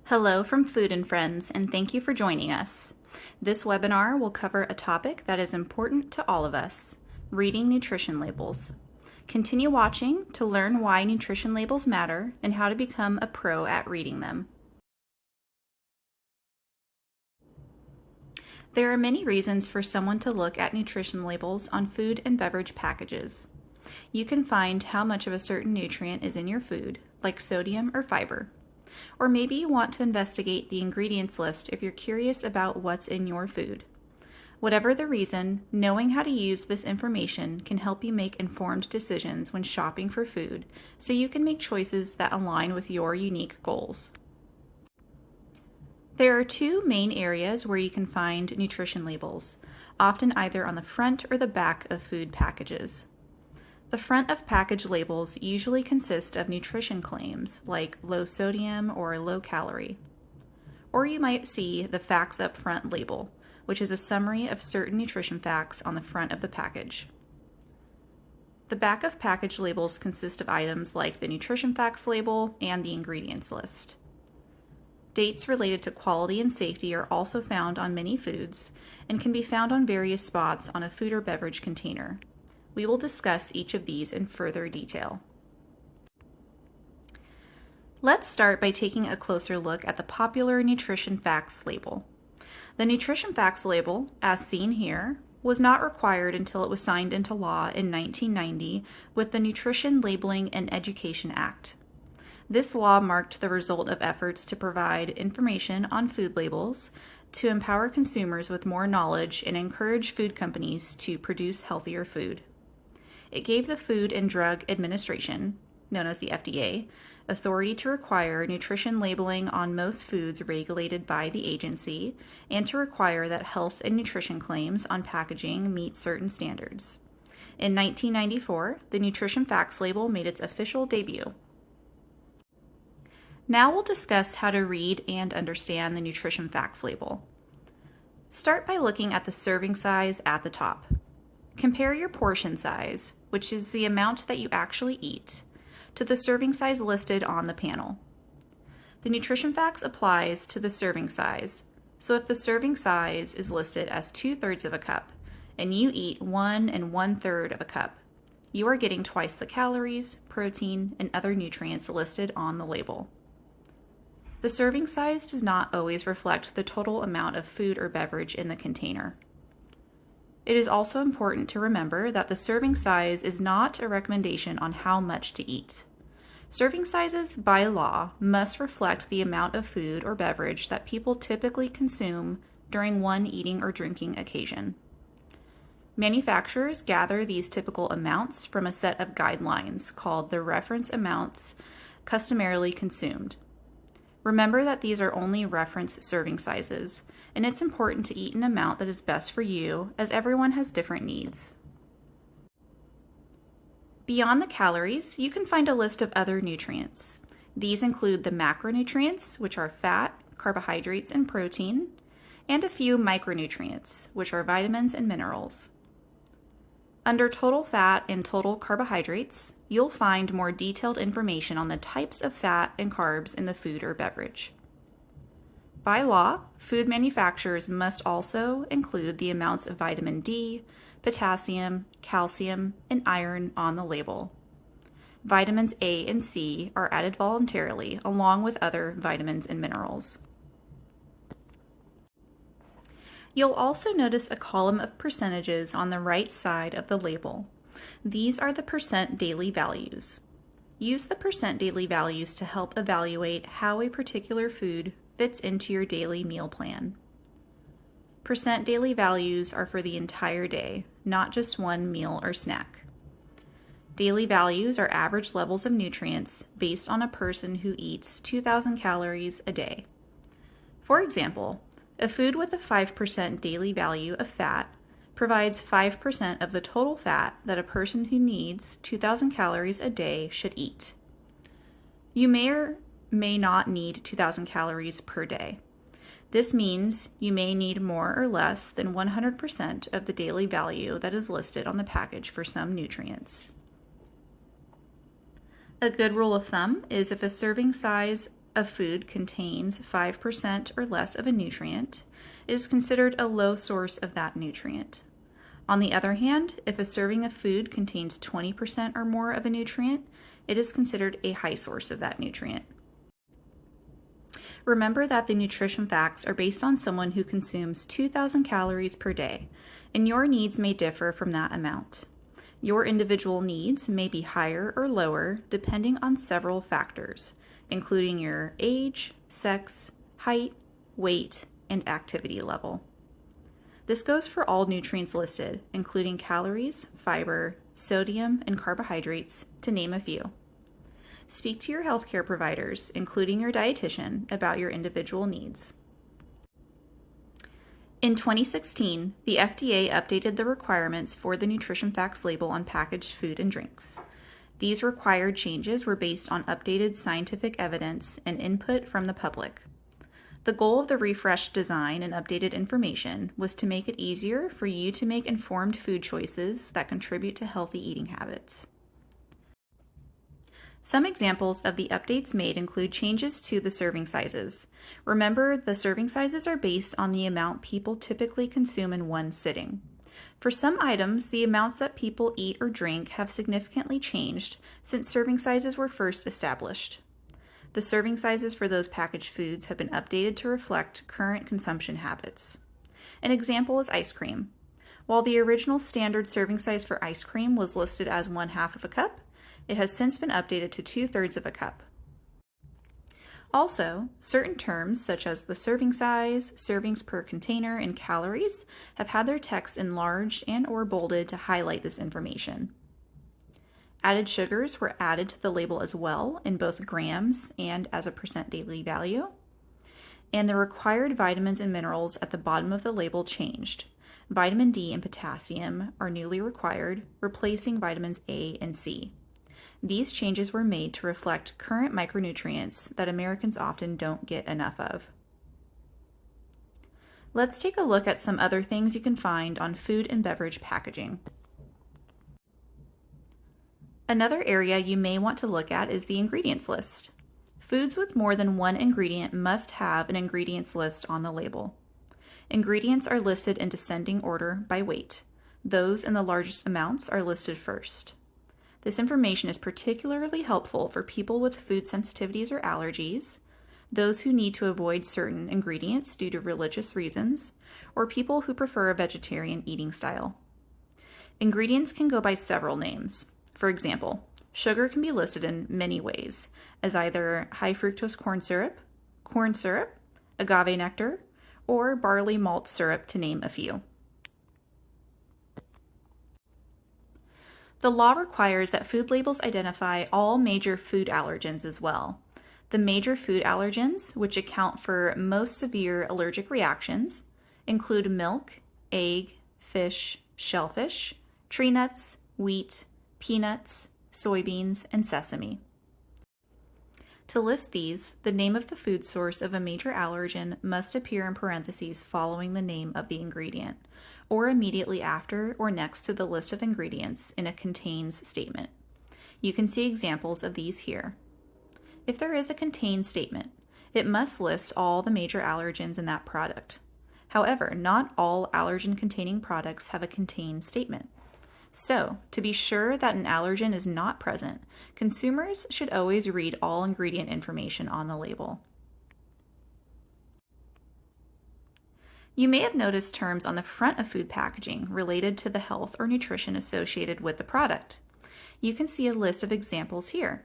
Hello from Food and Friends, and thank you for joining us. This webinar will cover a topic that is important to all of us, reading nutrition labels. Continue watching to learn why nutrition labels matter and how to become a pro at reading them. There are many reasons for someone to look at nutrition labels on food and beverage packages. You can find how much of a certain nutrient is in your food, like sodium or fiber. Or maybe you want to investigate the ingredients list if you're curious about what's in your food. Whatever the reason, knowing how to use this information can help you make informed decisions when shopping for food, so you can make choices that align with your unique goals. There are two main areas where you can find nutrition labels, often either on the front or the back of food packages. The front of package labels usually consist of nutrition claims like low sodium or low calorie. Or you might see the Facts Up Front label, which is a summary of certain nutrition facts on the front of the package. The back of package labels consist of items like the nutrition facts label and the ingredients list. Dates related to quality and safety are also found on many foods and can be found on various spots on a food or beverage container. We will discuss each of these in further detail. Let's start by taking a closer look at the popular nutrition facts label. The nutrition facts label, as seen here, was not required until it was signed into law in 1990 with the Nutrition Labeling and Education Act. This law marked the result of efforts to provide information on food labels, to empower consumers with more knowledge and encourage food companies to produce healthier food. It gave the Food and Drug Administration, known as the FDA, authority to require nutrition labeling on most foods regulated by the agency and to require that health and nutrition claims on packaging meet certain standards. In 1994, the Nutrition Facts label made its official debut. Now we'll discuss how to read and understand the Nutrition Facts label. Start by looking at the serving size at the top. Compare your portion size, which is the amount that you actually eat, to the serving size listed on the panel. The Nutrition Facts applies to the serving size, so if the serving size is listed as 2/3 of a cup and you eat 1 1/3 of a cup, you are getting twice the calories, protein, and other nutrients listed on the label. The serving size does not always reflect the total amount of food or beverage in the container. It is also important to remember that the serving size is not a recommendation on how much to eat. Serving sizes, by law, must reflect the amount of food or beverage that people typically consume during one eating or drinking occasion. Manufacturers gather these typical amounts from a set of guidelines called the reference amounts customarily consumed. Remember that these are only reference serving sizes, and it's important to eat an amount that is best for you, as everyone has different needs. Beyond the calories, you can find a list of other nutrients. These include the macronutrients, which are fat, carbohydrates, and protein, and a few micronutrients, which are vitamins and minerals. Under total fat and total carbohydrates, you'll find more detailed information on the types of fat and carbs in the food or beverage. By law, food manufacturers must also include the amounts of vitamin D, potassium, calcium, and iron on the label. Vitamins A and C are added voluntarily along with other vitamins and minerals. You'll also notice a column of percentages on the right side of the label. These are the percent daily values. Use the percent daily values to help evaluate how a particular food fits into your daily meal plan. Percent daily values are for the entire day, not just one meal or snack. Daily values are average levels of nutrients based on a person who eats 2,000 calories a day. For example, a food with a 5% daily value of fat provides 5% of the total fat that a person who needs 2,000 calories a day should eat. You may or may not need 2,000 calories per day. This means you may need more or less than 100% of the daily value that is listed on the package for some nutrients. A good rule of thumb is if a serving size a food contains 5% or less of a nutrient, it is considered a low source of that nutrient. On the other hand, if a serving of food contains 20% or more of a nutrient, it is considered a high source of that nutrient. Remember that the nutrition facts are based on someone who consumes 2,000 calories per day, and your needs may differ from that amount. Your individual needs may be higher or lower depending on several factors, including your age, sex, height, weight, and activity level. This goes for all nutrients listed, including calories, fiber, sodium, and carbohydrates, to name a few. Speak to your healthcare providers, including your dietitian, about your individual needs. In 2016, the FDA updated the requirements for the nutrition facts label on packaged food and drinks. These required changes were based on updated scientific evidence and input from the public. The goal of the refreshed design and updated information was to make it easier for you to make informed food choices that contribute to healthy eating habits. Some examples of the updates made include changes to the serving sizes. Remember, the serving sizes are based on the amount people typically consume in one sitting. For some items, the amounts that people eat or drink have significantly changed since serving sizes were first established. The serving sizes for those packaged foods have been updated to reflect current consumption habits. An example is ice cream. While the original standard serving size for ice cream was listed as 1/2 of a cup, it has since been updated to 2/3 of a cup. Also, certain terms such as the serving size, servings per container, and calories have had their text enlarged and/or bolded to highlight this information. Added sugars were added to the label as well in both grams and as a percent daily value. And the required vitamins and minerals at the bottom of the label changed. Vitamin D and potassium are newly required, replacing vitamins A and C. These changes were made to reflect current micronutrients that Americans often don't get enough of. Let's take a look at some other things you can find on food and beverage packaging. Another area you may want to look at is the ingredients list. Foods with more than one ingredient must have an ingredients list on the label. Ingredients are listed in descending order by weight. Those in the largest amounts are listed first. This information is particularly helpful for people with food sensitivities or allergies, those who need to avoid certain ingredients due to religious reasons, or people who prefer a vegetarian eating style. Ingredients can go by several names. For example, sugar can be listed in many ways, as either high fructose corn syrup, agave nectar, or barley malt syrup, to name a few. The law requires that food labels identify all major food allergens as well. The major food allergens, which account for most severe allergic reactions, include milk, egg, fish, shellfish, tree nuts, wheat, peanuts, soybeans, and sesame. To list these, the name of the food source of a major allergen must appear in parentheses following the name of the ingredient, or immediately after or next to the list of ingredients in a contains statement. You can see examples of these here. If there is a contains statement, it must list all the major allergens in that product. However, not all allergen-containing products have a contains statement. So, to be sure that an allergen is not present, consumers should always read all ingredient information on the label. You may have noticed terms on the front of food packaging related to the health or nutrition associated with the product. You can see a list of examples here.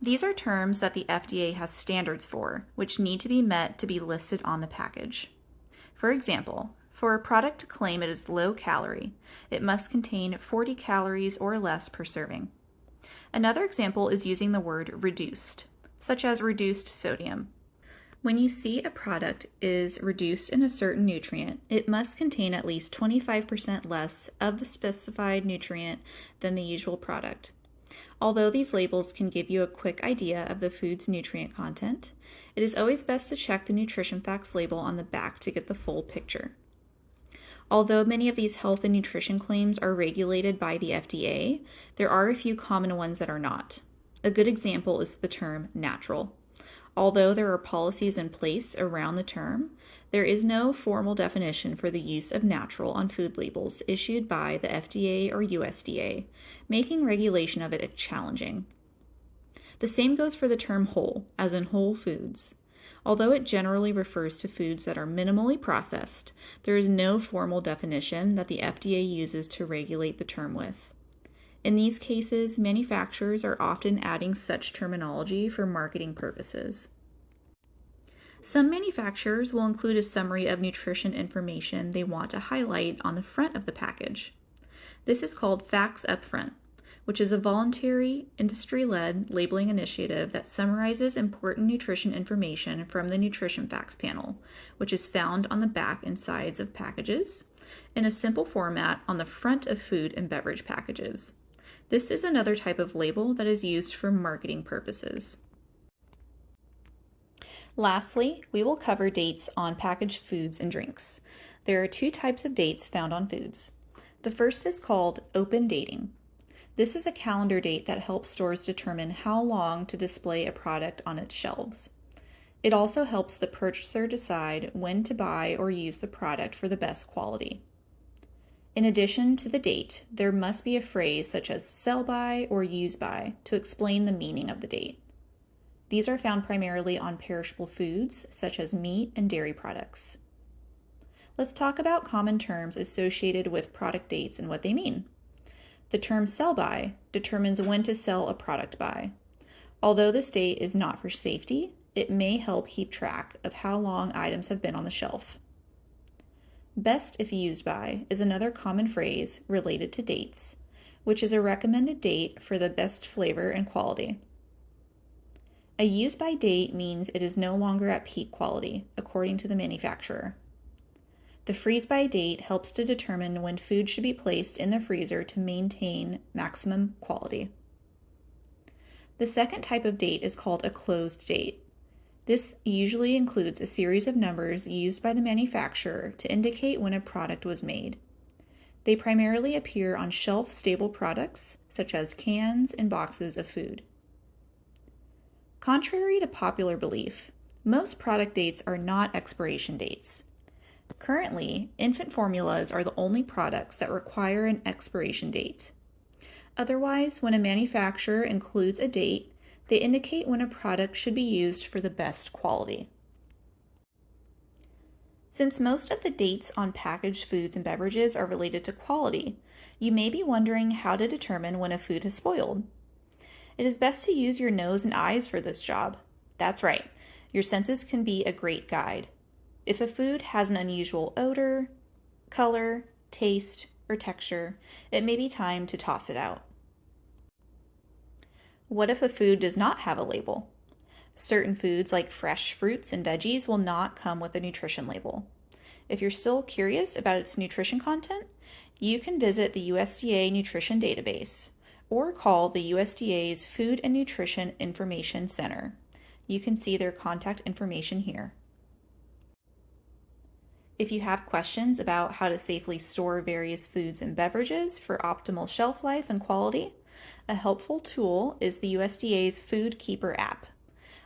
These are terms that the FDA has standards for, which need to be met to be listed on the package. For example, for a product to claim it is low calorie, it must contain 40 calories or less per serving. Another example is using the word reduced, such as reduced sodium. When you see a product is reduced in a certain nutrient, it must contain at least 25% less of the specified nutrient than the usual product. Although these labels can give you a quick idea of the food's nutrient content, it is always best to check the nutrition facts label on the back to get the full picture. Although many of these health and nutrition claims are regulated by the FDA, there are a few common ones that are not. A good example is the term natural. Although there are policies in place around the term, there is no formal definition for the use of natural on food labels issued by the FDA or USDA, making regulation of it challenging. The same goes for the term whole, as in whole foods. Although it generally refers to foods that are minimally processed, there is no formal definition that the FDA uses to regulate the term with. In these cases, manufacturers are often adding such terminology for marketing purposes. Some manufacturers will include a summary of nutrition information they want to highlight on the front of the package. This is called Facts Up Front, which is a voluntary, industry-led labeling initiative that summarizes important nutrition information from the Nutrition Facts panel, which is found on the back and sides of packages, in a simple format on the front of food and beverage packages. This is another type of label that is used for marketing purposes. Lastly, we will cover dates on packaged foods and drinks. There are two types of dates found on foods. The first is called open dating. This is a calendar date that helps stores determine how long to display a product on its shelves. It also helps the purchaser decide when to buy or use the product for the best quality. In addition to the date, there must be a phrase such as sell by or use by to explain the meaning of the date. These are found primarily on perishable foods such as meat and dairy products. Let's talk about common terms associated with product dates and what they mean. The term sell by determines when to sell a product by. Although this date is not for safety, it may help keep track of how long items have been on the shelf. Best if used by is another common phrase related to dates, which is a recommended date for the best flavor and quality. A use by date means it is no longer at peak quality, according to the manufacturer. The freeze by date helps to determine when food should be placed in the freezer to maintain maximum quality. The second type of date is called a closed date. This usually includes a series of numbers used by the manufacturer to indicate when a product was made. They primarily appear on shelf-stable products, such as cans and boxes of food. Contrary to popular belief, most product dates are not expiration dates. Currently, infant formulas are the only products that require an expiration date. Otherwise, when a manufacturer includes a date, they indicate when a product should be used for the best quality. Since most of the dates on packaged foods and beverages are related to quality, you may be wondering how to determine when a food has spoiled. It is best to use your nose and eyes for this job. That's right, your senses can be a great guide. If a food has an unusual odor, color, taste, or texture, it may be time to toss it out. What if a food does not have a label? Certain foods like fresh fruits and veggies will not come with a nutrition label. If you're still curious about its nutrition content, you can visit the USDA Nutrition Database or call the USDA's Food and Nutrition Information Center. You can see their contact information here. If you have questions about how to safely store various foods and beverages for optimal shelf life and quality, a helpful tool is the USDA's Food Keeper app.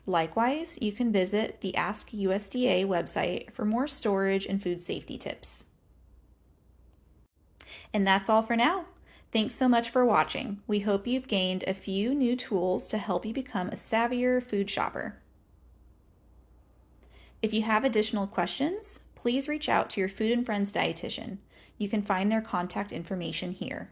Likewise, you can visit the Ask USDA website for more storage and food safety tips. And that's all for now. Thanks so much for watching. We hope you've gained a few new tools to help you become a savvier food shopper. If you have additional questions, please reach out to your Food and Friends dietitian. You can find their contact information here.